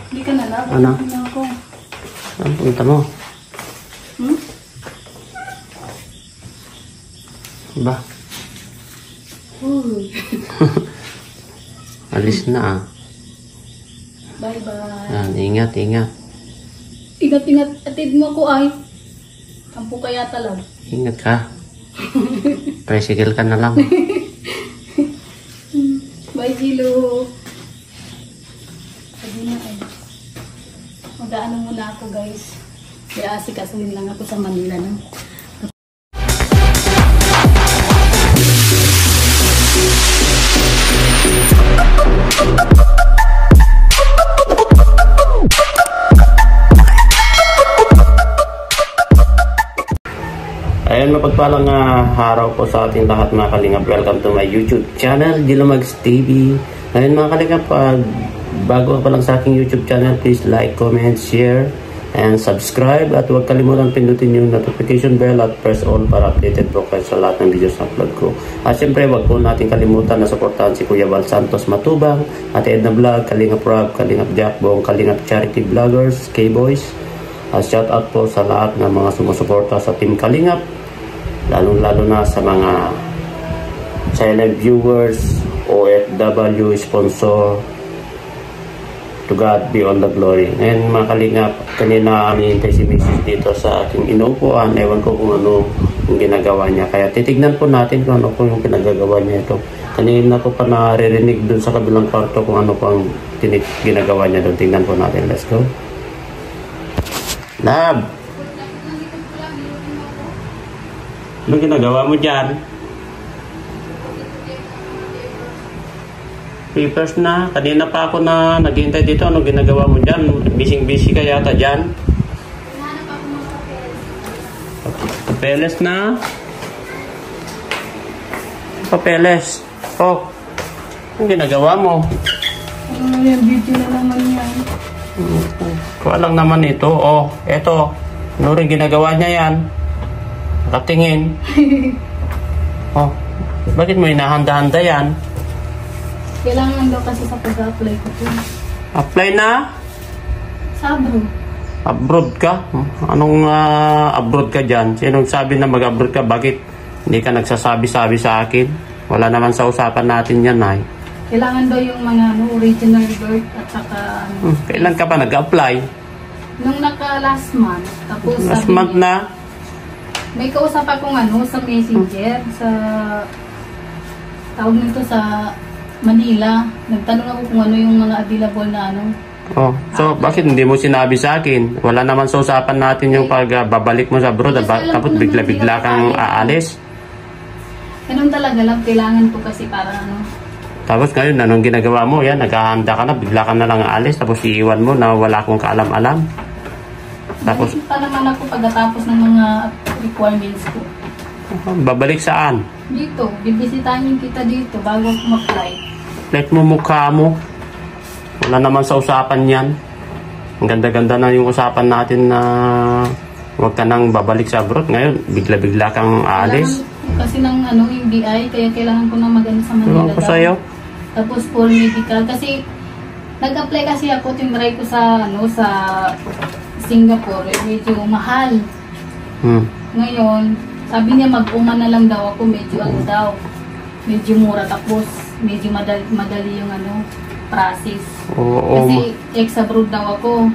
Hindi ka na lang. Ano? Ako. Saan punta mo? Ba? Alis na ah. Bye-bye. Yan, ingat, ingat. Ingat-ingat. Atid mo ako ay. Tampo kaya talag. Ingat ka. Tricycle ka na lang. Bye, Gilo. Sabi na ay. Mag-aano muna ako, guys. Kaya asikasuhin lang ako sa Manila, no? Ayun, mapagpalang araw po sa ating lahat mga kalingap. Welcome to my YouTube channel, Dilomags TV. Ayun mga kalingap, bago pa lang sa aking YouTube channel, please like, comment, share, and subscribe. At huwag kalimutan pindutin yung notification bell at press all para updated po kayo sa lahat ng videos na upload ko. At syempre, huwag po natin kalimutan na supportahan si Kuya Val Santos Matubang, Ate Edna Vlog, Kalingap Rob, Kalingap Jack, buong Kalingap Charity Vloggers, K-Boys. Shout out po sa lahat ng mga sumusuporta sa Team Kalingap, lalong-lalo na sa mga silent viewers, OFW, sponsor. To God be all the glory. Ngayon mga kalingap, kanina hinihintay si Mrs. dito sa aking inuupuan. Ewan ko kung ano yung ginagawa niya. Kaya titignan po natin kung ano po yung pinagagawa niya ito. Kanina ko pa naririnig dun sa kabilang kwarto kung ano po ang ginagawa niya doon. Tignan po natin. Let's go. Lab! Anong ginagawa mo dyan? Papers na. Kanina pa ako na naghihintay dito. Anong ginagawa mo dyan? Busy ka yata dyan. Papeles na. Papeles. Oh. Anong ginagawa mo? Yung video na naman yan. Kuha lang naman ito. Oh, eto. Ano rin ginagawa niya yan? Nakatingin. Oh, bakit mo hinahanda-handa yan? Kailangan daw kasi sa pag-apply ko po. Apply na? Sa abroad. Abroad ka? Anong abroad ka dyan? Sinong sabi na mag-abroad ka? Bakit hindi ka nagsasabi-sabi sa akin? Wala naman sa usapan natin yan, ay. Kailangan daw yung mga original birth at saka... Kailan ka pa nag-apply? Nung last month. Tapos last month na? May kausap akong sa messenger, sa... Tawag nito sa... Manila. Nagtanong ako kung ano yung mga available na Oh, so bakit hindi mo sinabi sa akin? Wala naman sa usapan natin yung pagbabalik mo sa abroad, tapos bigla-bigla kang aalis. Ganun talaga lang, kailangan ko kasi para Tapos ngayon, anong ginagawa mo? Yan, naghahanda ka na, bigla ka na lang aalis, tapos iiwan mo na wala akong kaalam-alam. Tapos pa naman ako pagkatapos ng mga requirements ko. Babalik saan? Dito, bibisitahin kita dito bago ako mag-fly. Let mo mukha mo. Wala naman sa usapan yan. Ang ganda-ganda na yung usapan natin na huwag ka nang babalik sa abroad. Ngayon, bigla-bigla kang aalis. Kasi ng MBI, kaya kailangan ko na mag-ano sa Manila. Ewan ko sa'yo. Tapos for medical. Kasi nag-apply kasi ako, tinry ko sa sa Singapore. Medyo mahal. Ngayon, sabi niya mag-uman na lang daw ako, medyo medyo mura, tapos medyo madali yung process. Kasi ex-abroad daw ako.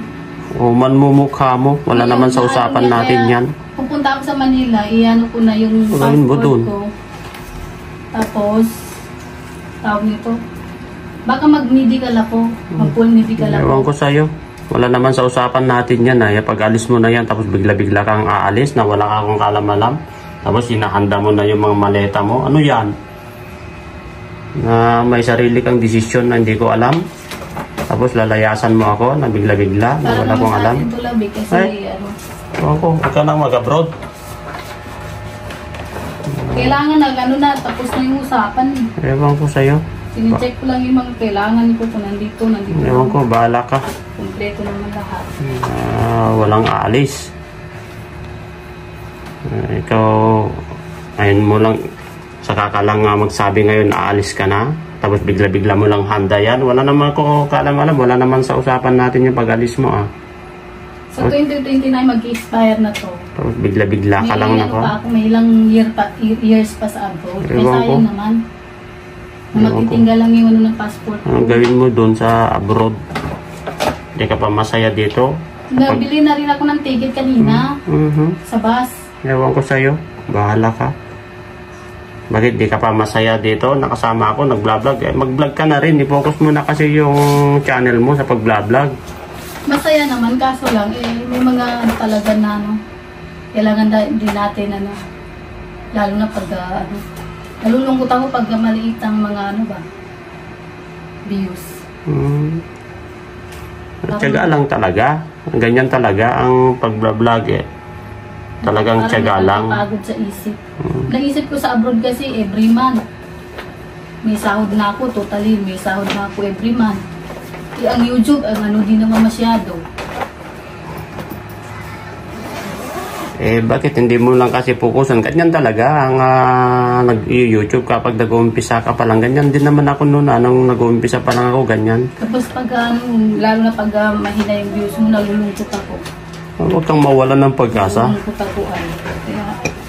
Uman mo mukha mo, wala naman sa usapan natin yan. Pupunta ako sa Manila, iano ko na yung passport ko. Tapos, tawag nito, baka mag-medical ako, mag-full medical ako. Ewan ko sa'yo. Wala naman sa usapan natin yan. Pag alis mo na yan, tapos bigla-bigla kang aalis na wala kang kalam-alam. Tapos hinahanda mo na yung mga maleta mo. Ano yan? Na may sarili kang desisyon na hindi ko alam. Tapos lalayasan mo ako na bigla-bigla na wala kong alam. Kasi Ewan ko, huwag ka nang mag-abroad. Kailangan na tapos na yung usapan. Ewan ko sa'yo. Sinicheck ko lang yung mga kailangan ko kung nandito. Ewan ko, bahala ka. Kompleto naman lahat. Walang aalis. Ikaw, ayun mo lang, saka ka lang magsabi ngayon, aalis ka na. Tapos bigla-bigla mo lang handa yan. Wala naman ko kaalam-alam. Wala naman sa usapan natin yung pag-alis mo ah. Sa 2029 mag-expire na to. Tapos bigla-bigla ka lang na ko. May ilang years pa sa abroad. May sayang naman. Magtitinggal lang yung ng passport. Ang gawin mo doon sa abroad? Hindi ka pa masaya dito? Nabili na rin ako ng ticket kanina. Sa bus. Ewan ko sa'yo. Bahala ka. Bakit di ka pa masaya dito? Nakasama ako, nag-vlog. Mag-vlog ka na rin. I-focus mo na kasi yung channel mo sa pag-vlog. Masaya naman, kaso lang, may mga talaga na, kailangan din natin, lalo na pag, nalulungkot ako pag maliit ang mga, views. Tiyaga lang talaga. Ganyan talaga ang pag-vlog Talagang tiyaga lang. Pagod sa isip. Naisip ko sa abroad kasi every month. May sahod na ako, totally. May sahod na ako every month. Ang YouTube, ang di naman masyado. Bakit hindi mo lang kasi fokusan? Ganyan talaga ang nag-YouTube kapag nag-uumpisa ka pa lang. Ganyan din naman ako noon. Nung nag-uumpisa pa lang ako, ganyan. Tapos pag, lalo na pag mahina yung views mo, nalulungkot ako. Huwag kang mawalan ng pagkasa. Nalulungkot ako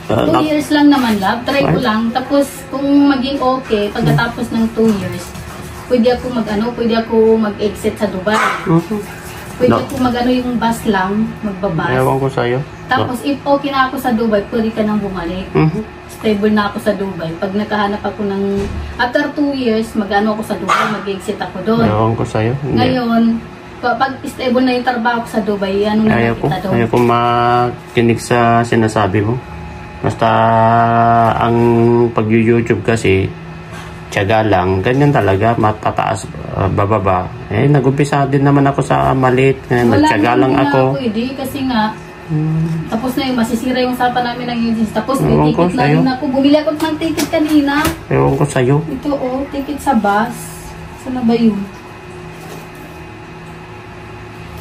Kaya, 2 years lang naman, love. Try ko lang. Tapos kung maging okay, pagkatapos ng 2 years, pwede ako mag-exit sa Dubai. Pwede ako yung bus lang, magbabas. Ewan ko sa'yo. Tapos if okay na ako sa Dubai, pwede ka nang bumalik. Stable na ako sa Dubai. Pag nakahanap ako ng, after 2 years, ako sa Dubai, mag-exit ako doon. Ewan ko sa'yo. Ngayon, pag stable na yung trabaho ko sa Dubai, na kita doon. Ayaw ko makinig sa sinasabi mo. Basta ang pag-YouTube kasi, tiyaga lang, ganyan talaga, matataas, bababa. Nag-umpisa din naman ako sa maliit, nagtiyaga lang ako. Kasi nga, tapos na yung masisira yung usapan namin ng UGs. Tapos may ticket na rin ako. Bumili ako ng ticket kanina. Ewan ko sa'yo. Ito ticket sa bus. Saan na ba yun?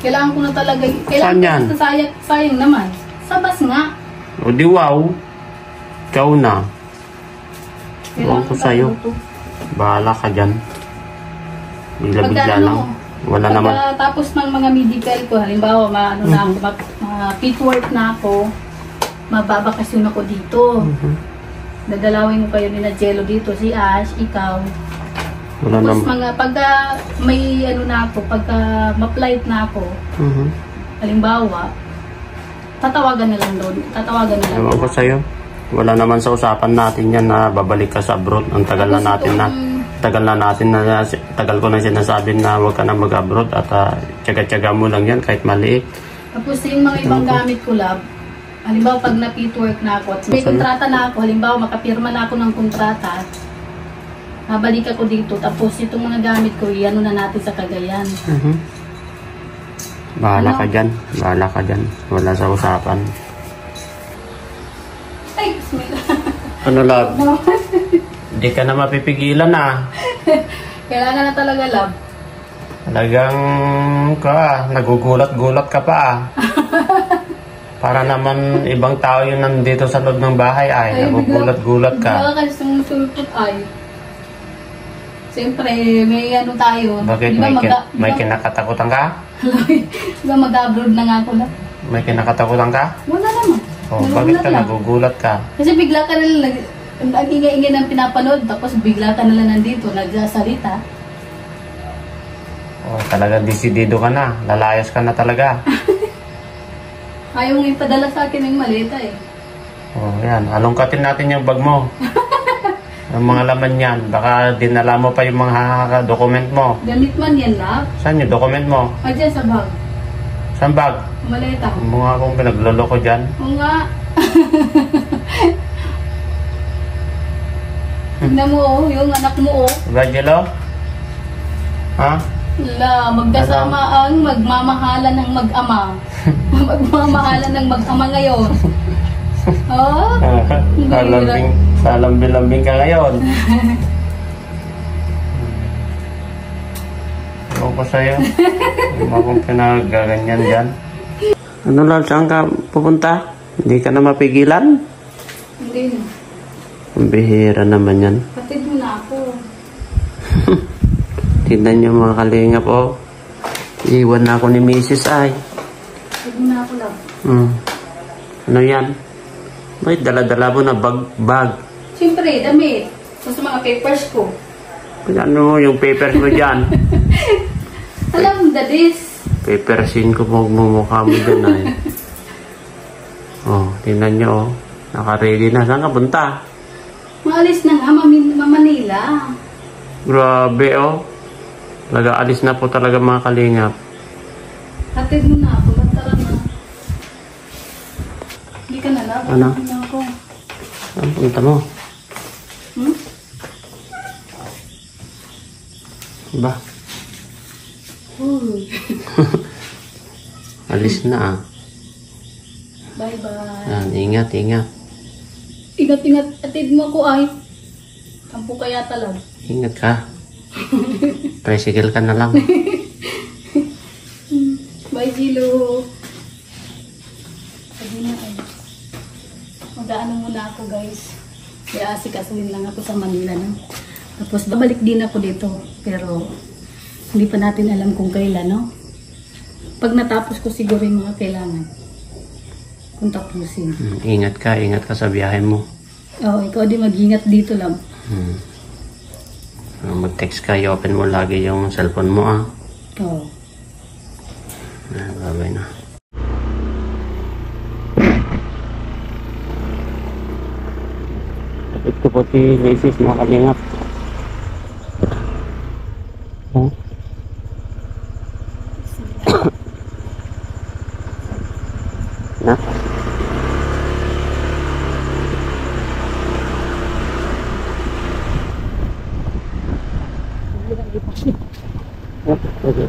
Kailangan ko na talaga. Saan yan? Sayang naman. Sa bus nga. O di wow. Ikaw na. Ewan ko sa'yo. Bahala ka dyan. Bigla-bigla lang. Wala naman. Tapos ng mga medical ko, halimbawa, pit work na ako, mababakasyon ako dito. Dadalawin ko kayo ni na Jello dito, si Ash, ikaw. Tapos pagka may pagka ma-flight na ako, halimbawa, tatawagan na lang doon. Ewan ko sa'yo. Wala naman sa usapan natin yan na babalik ka sa abroad. Ang tagal ko na sinasabi na huwag ka na mag-abroad at tiyaga-tiyaga mo lang yan kahit maliit. Tapos yung mga ibang gamit ko, lab, halimbawa pag na-pit work na ako at may kontrata na ako, halimbawa makapirma na ako ng kontrata, mabalik ako dito, tapos itong mga gamit ko, iano na natin sa Cagayan. Bahala ka dyan. Bahala ka dyan. Wala sa usapan. Ay, bismillah. Ano, love? Hindi ka na mapipigilan na. Kailangan na talaga, love. Talagang nagugulat-gulat ka pa. Para naman ibang tao yung nandito sa loob ng bahay ay nagugulat-gulat ka. Baka kasi sumusulpot ay. Siyempre, may tayo. Bakit? May kinakatakutan ka? Diba mag-abroad na nga ako na? May kinakatakutan ka? Wala naman. Bakit ka nagugulat ka? Kasi bigla ka nalang ang ingay-ingay ng pinapanood, tapos bigla ka nalang nandito, nagsasalita. Talaga desidido ka na. Lalayas ka na talaga. Ayaw mo ipadala sa akin ng maleta Yan. Alungkatin natin yung bag mo. Ang mga laman yan. Baka dinala mo pa yung mga dokument mo. Gamit man yan, love. Saan yung dokument mo? Diyan sa bag. Saan bag? Maleta. Mga akong pinagloloko dyan. Oo nga. Tignan mo yung anak mo Ba, Jello? Ha? Magkasama ang magmamahalan ng mag-ama. Magmamahalan ng mag-ama ngayon. Lalambing ka ngayon. Ewan ko sa'yo. Yung akong pinagaganyan dyan. Ano lang, saan ka pupunta? Hindi ka na mapigilan? Hindi na. Ang bihira naman yan. Patid mo na ako. Tignan nyo mga kalingap, oh. Iwan na ako ni Mrs. ay. Huwag mo na ako lang. Ano yan? May dala-dala mo na bag. Siyempre, damit. Sa mga papers ko. Ano mo yung papers mo dyan? Alam mo, dadis. Papersin ko mukha mo dyan ay. Oh, tingnan nyo, oh. Naka-ready na. Saan ka punta? Maalis na nga, Manila. Grabe, oh. Nag-aalis na po talaga mga kalingap. Hatid mo na ako. Tara na. Hindi ka na lang. Ano? Na ako. Saan punta mo? Ba? Alis na ah. Bye-bye. Yan, ingat. Ingat. Hatid mo ako ay. Kampo kaya talag. Ingat ka. Tricycle ka na lang. Bye, Gilo. Sabi na ay. Mag-aano muna ako, guys. Kaya asikasuhin lang ako sa Manila, no? Tapos babalik din ako dito. Pero hindi pa natin alam kung kailan, no? Pag natapos ko siguro yung mga kailangan. Kung tapusin. Ingat ka sa biyahe mo. Oo, ikaw di mag-ingat dito lang. Mag-text ka, i-open mo lagi yung cellphone mo ah. Oo. Babay na. Ito po si Macy's mga kalingap. Oh. Na? Okay.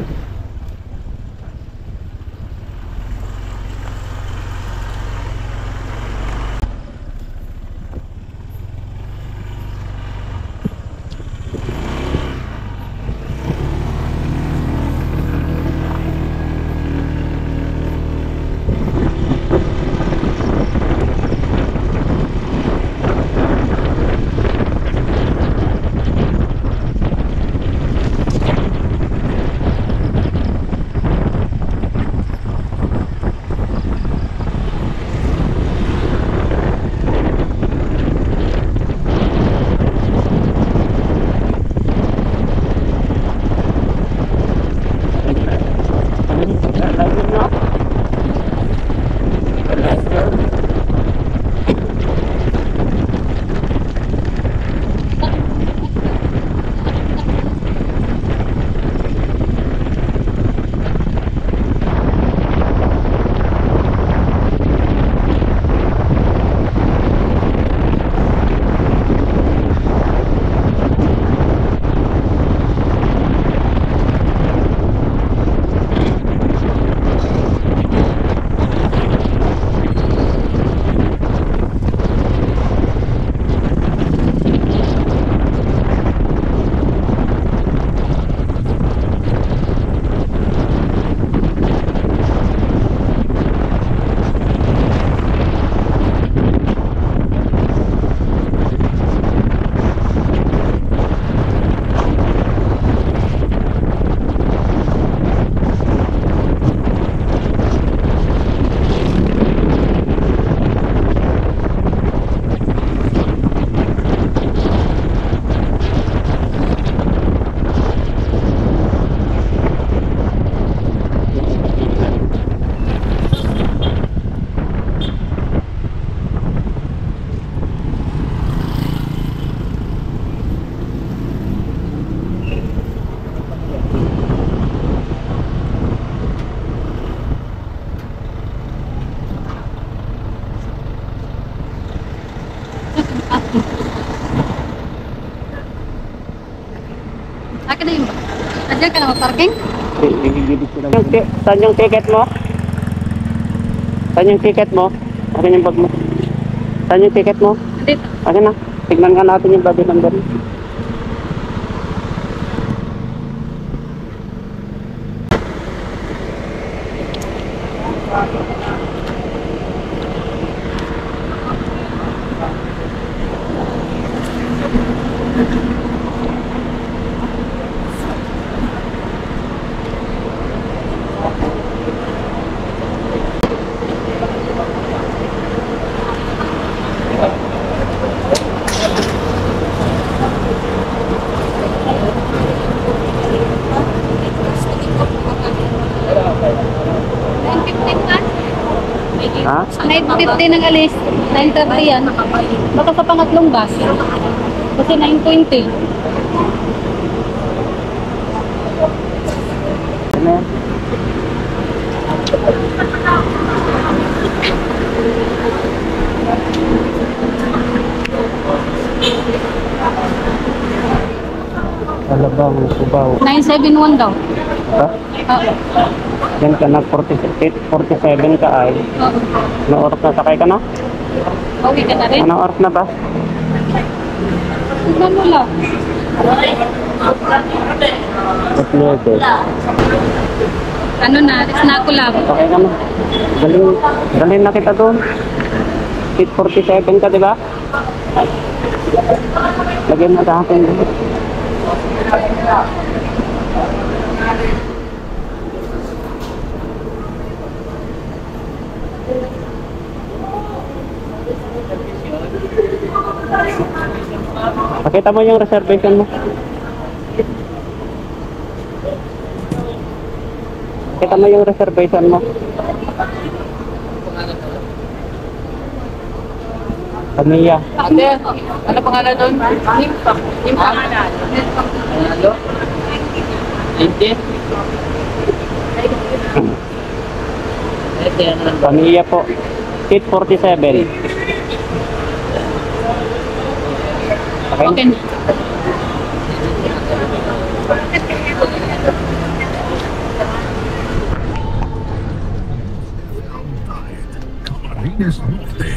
Akin na yun ba? Nandiyan ka na mag-parking? Saan yung ticket mo? Saan yung ticket mo? Akin yung bag mo. Saan yung ticket mo? Dito. Akin na. Tignan nga natin yung body number. Ha? 9:50 ng alis. 9:30 yan. Baka sa pangatlong bus. Kasi 9:20. Ano? Alabang Subaw. 971 daw. Ha? Oo. Yan ka na 47 ka ay. Oo. Ano oras na sakay ka na? Uwi ka na rin. Anong oras na ba? Tignan mo lang. Ano na, snack ko lang. Sakay ka na. Dalhin na kita doon. 8:47 ka, di ba? Lagyan mo sa akin. Pakita mo yung reservation mo. Pakita mo yung reservation mo. Pamilya. Ate, ano pangalan doon? Nimpak. Nimpak. Ano? 19? Pamilya po. Seat 47. Okay. Okay. Camarines Norte,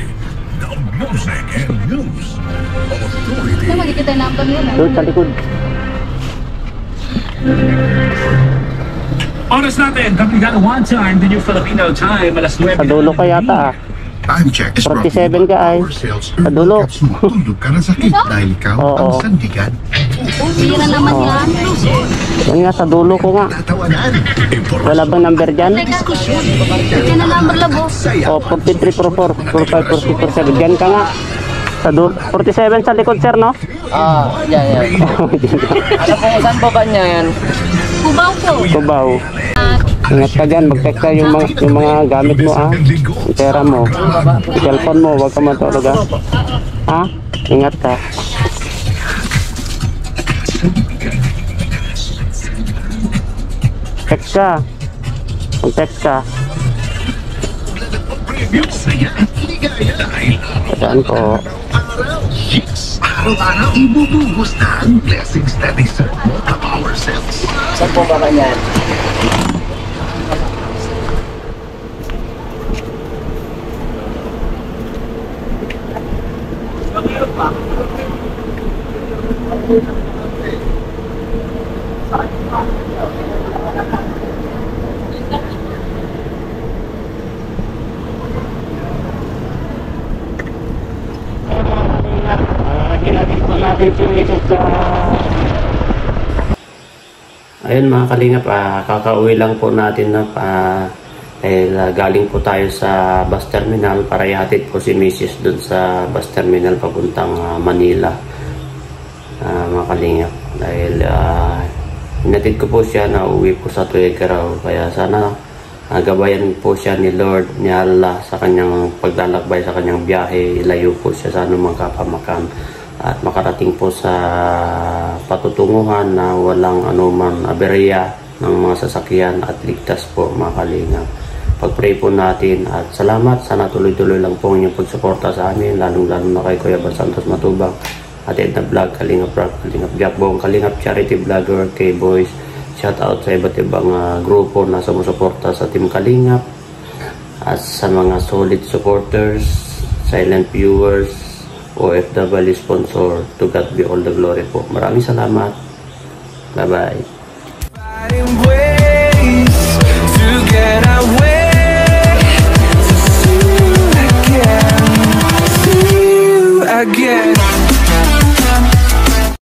the music and news authority. Ano magkikita yung number yun? Doon sa likod. Oras natin, Kapigano one time, the new Filipino time, alas 9. Sa dulo ka yata ah. Time check is brought to 47 you by ka ay. Power Cells. Sa dulo. Tulog ka na sakit dahil ikaw ang Oo. sandigan. Sira naman yan. Yan nga, sa dulo ko nga. Tatawanan. Wala bang number dyan? Yan ang number labo. O, 4344, 4547. Dyan ka nga. Sa 47 sa likod, sir, no? Yan. Ano po, saan ba niya yan? Kubaw po. Subaw. Ingat ka dyan, mag-text ka yung mga gamit mo, ah. Yung pera mo. Yung cellphone mo, huwag ka matulog, ah. Ha? Ingat ka. Text ka. Mag-text ka. Saan po? Araw-araw ibubuhos na ang blessings na deserve mo sa Power Cells. Saan po ba yan? Ayun mga kalingap, kakauwi lang po natin na galing po tayo sa bus terminal para ihatid po si Mrs. dun sa bus terminal papuntang Manila, mga kalingap. Dahil hinatid ko po siya na uwi po sa Tuigaraw, kaya sana gabayan po siya ni Lord, ni Allah sa kanyang paglalakbay, sa kanyang biyahe. Ilayo po siya sa anumang kapamakan at makarating po sa patutunguhan na walang anuman aberya ng mga sasakyan at ligtas po, mga kalingap. Pag-pray po natin at salamat. Sana tuloy-tuloy lang po ang inyong pagsuporta sa amin, lalong-lalo na kay Kuya Bal Santos Matubang at Edna Vlog, Kalingap Rock, Kalingap Jackbong, Kalingap Charity Vlogger, K-Boys. Shout out sa iba't ibang grupo na sumusuporta sa Team Kalingap at sa mga solid supporters, silent viewers, OFW sponsor. To God be all the glory po. Maraming salamat. Bye-bye. Fighting ways to get away, to see you again, see you again.